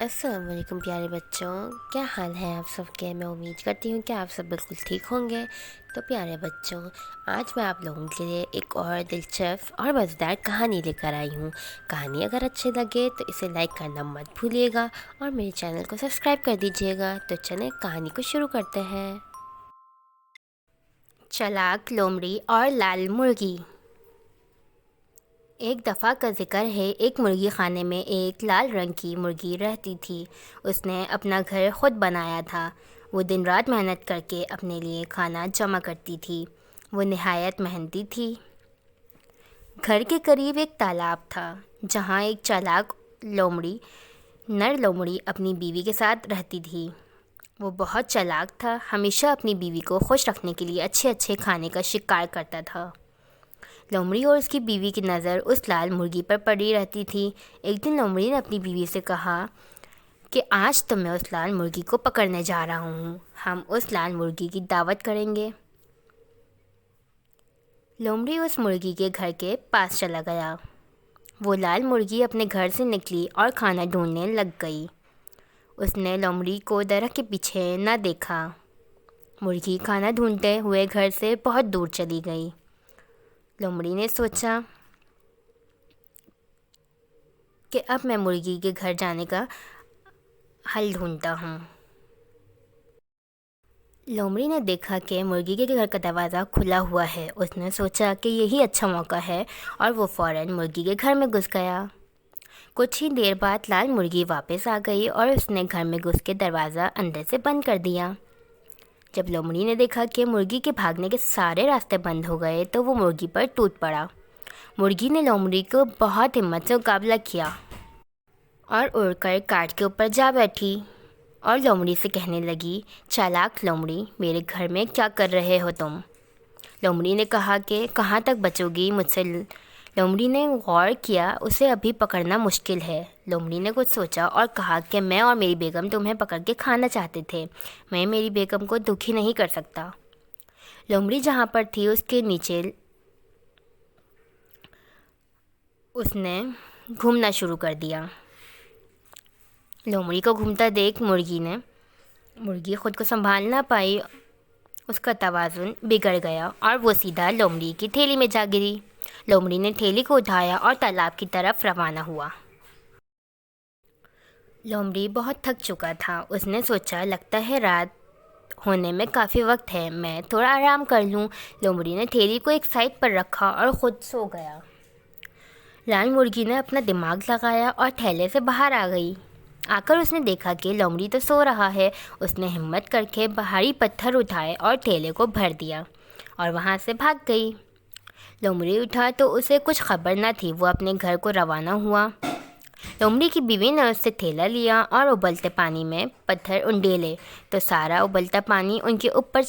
السلام علیکم پیارے بچوں، کیا حال ہے آپ سب کے؟ میں امید کرتی ہوں کہ آپ سب بالکل ٹھیک ہوں گے۔ تو پیارے بچوں، آج میں آپ لوگوں کے لیے ایک اور دلچسپ اور مزیدار کہانی لے کر آئی ہوں۔ کہانی اگر اچھی لگے تو اسے لائک کرنا مت بھولیے گا اور میرے چینل کو سبسکرائب کر دیجیے گا۔ تو چلیں کہانی کو شروع کرتے ہیں۔ چالاک لومڑی اور لال مرغی۔ ایک دفعہ کا ذکر ہے، ایک مرغی خانے میں ایک لال رنگ کی مرغی رہتی تھی۔ اس نے اپنا گھر خود بنایا تھا۔ وہ دن رات محنت کر کے اپنے لیے کھانا جمع کرتی تھی۔ وہ نہایت محنتی تھی۔ گھر کے قریب ایک تالاب تھا جہاں ایک چالاک لومڑی، نر لومڑی اپنی بیوی کے ساتھ رہتی تھی۔ وہ بہت چالاک تھا، ہمیشہ اپنی بیوی کو خوش رکھنے کے لیے اچھے اچھے کھانے کا شکار کرتا تھا۔ لومڑی اور اس کی بیوی کی نظر اس لال مرغی پر پڑی رہتی تھی۔ ایک دن لومڑی نے اپنی بیوی سے کہا کہ آج تو میں اس لال مرغی کو پکڑنے جا رہا ہوں، ہم اس لال مرغی کی دعوت کریں گے۔ لومڑی اس مرغی کے گھر کے پاس چلا گیا۔ وہ لال مرغی اپنے گھر سے نکلی اور کھانا ڈھونڈنے لگ گئی۔ اس نے لومڑی کو درخت کے پیچھے نہ دیکھا۔ مرغی کھانا ڈھونڈتے ہوئے گھر سے بہت دور چلی گئی۔ لومڑی نے سوچا کہ اب میں مرغی کے گھر جانے کا حل ڈھونڈتا ہوں۔ لومڑی نے دیکھا کہ مرغی کے گھر کا دروازہ کھلا ہوا ہے۔ اس نے سوچا کہ یہی اچھا موقع ہے اور وہ فوراً مرغی کے گھر میں گھس گیا۔ کچھ ہی دیر بعد لال مرغی واپس آ گئی اور اس نے گھر میں گھس کے دروازہ اندر سے بند کر دیا۔ جب لومڑی نے دیکھا کہ مرغی کے بھاگنے کے سارے راستے بند ہو گئے تو وہ مرغی پر ٹوٹ پڑا۔ مرغی نے لومڑی کو بہت ہمت سے مقابلہ کیا اور اڑ کر کاٹ کے اوپر جا بیٹھی اور لومڑی سے کہنے لگی، چالاک لومڑی، میرے گھر میں کیا کر رہے ہو تم؟ لومڑی نے کہا کہ کہاں تک بچو گی مجھ سے؟ لومڑی نے غور کیا، اسے ابھی پکڑنا مشکل ہے۔ لومڑی نے کچھ سوچا اور کہا کہ میں اور میری بیگم تمہیں پکڑ کے کھانا چاہتے تھے، میں میری بیگم کو دکھی نہیں کر سکتا۔ لومڑی جہاں پر تھی اس کے نیچے اس نے گھومنا شروع کر دیا۔ لومڑی کو گھومتا دیکھ مرغی خود کو سنبھال نہ پائی، اس کا توازن بگڑ گیا اور وہ سیدھا لومڑی کی تھیلی میں جا گری۔ لومڑی نے تھیلی کو اٹھایا اور تالاب کی طرف روانہ ہوا۔ لومڑی بہت تھک چکا تھا۔ اس نے سوچا لگتا ہے رات ہونے میں کافی وقت ہے، میں تھوڑا آرام کر لوں۔ لومڑی نے تھیلی کو ایک سائڈ پر رکھا اور خود سو گیا۔ لال مرغی نے اپنا دماغ لگایا اور تھیلے سے باہر آ گئی۔ آ کر اس نے دیکھا کہ لومڑی تو سو رہا ہے۔ اس نے ہمت کر کے بھاری پتھر اٹھائے اور تھیلے کو بھر دیا اور وہاں سے بھاگ گئی۔ لومڑی اٹھا تو اسے کچھ خبر نہ تھی، وہ اپنے گھر کو روانہ ہوا۔ لومڑی کی بیوی نے اس سے تھیلا لیا اور ابلتے پانی میں پتھر انڈیلے تو سارا ابلتا پانی ان کے اوپر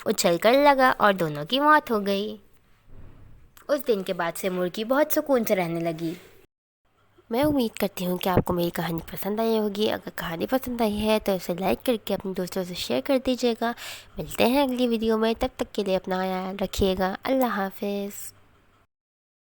اچھل کر لگا اور دونوں کی موت ہو گئی۔ اس دن کے بعد سے مرغی بہت سکون سے رہنے لگی۔ میں امید کرتی ہوں کہ آپ کو میری کہانی پسند آئی ہوگی۔ اگر کہانی پسند آئی ہے تو اسے لائک کر کے اپنے دوستوں سے شیئر کر دیجیے گا۔ ملتے ہیں اگلی ویڈیو میں، تب تک کے لیے اپنا خیال رکھیے گا۔ اللہ حافظ۔